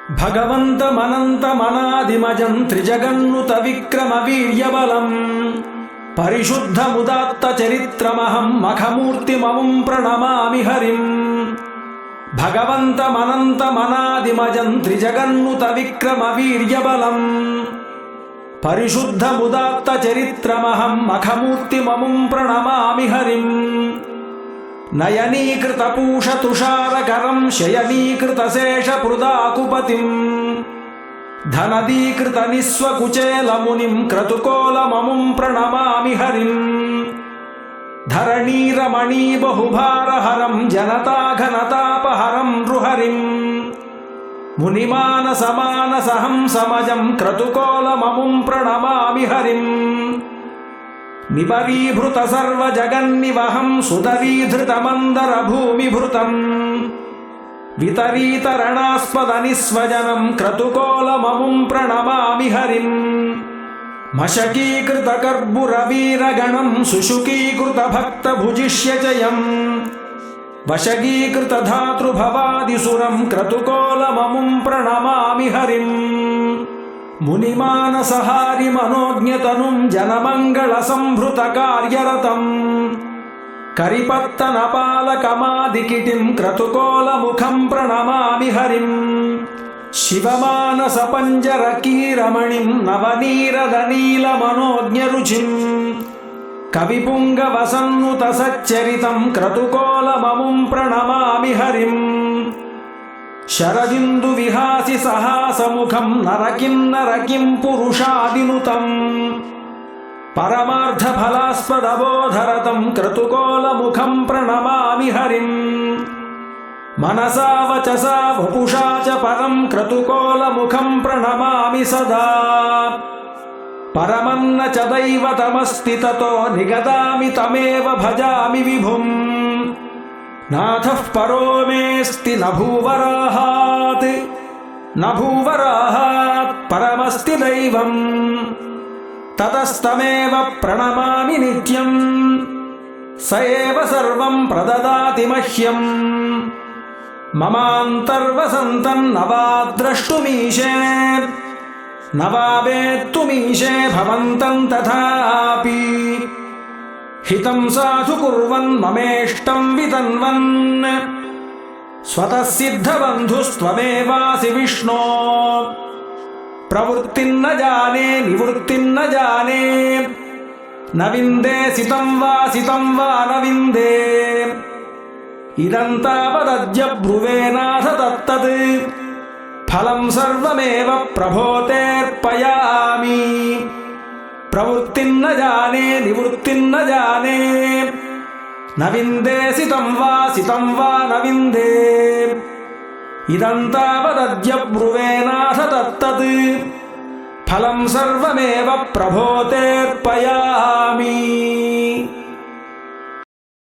భగవంతమనంతమనాదిమజం త్రిజగన్నుత విక్రమ వీర్యబలం పరిశుద్ధముదాత్త చరిత్రమహం మఖమూర్తిమముం ప్రణమామి హరిం. భగవంతమనంతమనాదిమజం త్రిజగన్నుత విక్రమ వీర్యబలం పరిశుద్ధముదాత్త చరిత్రమహం మఖమూర్తిమముం ప్రణమామి హరిం. నయనీకృత పూష తుషారకరం శయనీకృత శేషపృదాకుపతిం ధనదీకృత నిస్వకుచేలమునిం క్రతుకోలమముం ప్రణమామి హరిం. ధరణీరమణీ బహుభారహరం జనతాఘనతాపహరం నృహరిం మునిమానసమానసహంసమజం క్రతుకోలమముం ప్రణమామి హరిం. నిబరీభృత సర్వజగన్నివహం సుదరీధృతమందర భూమిభృతం వితరీతరణాస్పద నిస్వజనం క్రతుకోలమముం ప్రణమామి హరిం. మశకీకృత కర్బురవీరగణం సుషుకీకృత భక్త భుజిష్యచయం వశగీకృత ధాతృభవాదిసురం క్రతుకోలమముం ప్రణమామి హరిం. మునిమానసహారి మనోజ్ఞతనుం జనమంగళ సంభృత కార్యరతం కరిపత్తనపాలకమాదికిటిం క్రతుకోలముఖం ప్రణమామి హరిం. శివమానస పంజరకీరమణిం నవనీరదనీల మనోజ్ఞరుచిం కవిపుంగవసన్నుత సచ్చరితం క్రతుకోలమముం ప్రణమామి హరిం. శరదిందు విహాసి సహాసముఖం నరకిం పురుషాదినుతం పరమార్థఫలాస్పదబోధరతం క్రతుకోలముఖం ప్రణమామి హరిం. మనసా వచసా వపుషా చ పరం క్రతుకోలముఖం ప్రణమామి సదా. పరమన్న చ దైవతమస్తి తతో నిగదామి తమేవ భజామి విభుం. నాథః పరో మేస్తి నభూవరాహాత్ పరమస్తి దైవం తతస్తమేవ ప్రణమామి నిత్యం. స ఏవ సర్వం ప్రదదాతి మహ్యం. మమాంతర్వసంతం నవా ద్రష్టుమీశే నవా వేత్తుమీశే భవంతం తథాపి హితం సాధు కుర్వన్ మమేష్టం వితన్వన్ స్వతః సిద్ధబంధుస్త్వమేవాసి విష్ణో. ప్రవృత్తిన్న జానే నివృత్తిన్న జానే న విందే సితం వా న విందే. ఇదంతావదద్య బ్రువేనాథ తత్తత్ ఫలం సర్వమేవ ప్రభోతేర్పయామి. ప్రవృత్తిన్న జానే నివృత్తిన్న జానే న విందే సితం వా న విందే. ఇదంతావదద్య బ్రువేనాథ తత్తత్ ఫలం సర్వమేవ ప్రభోతేర్పయామి.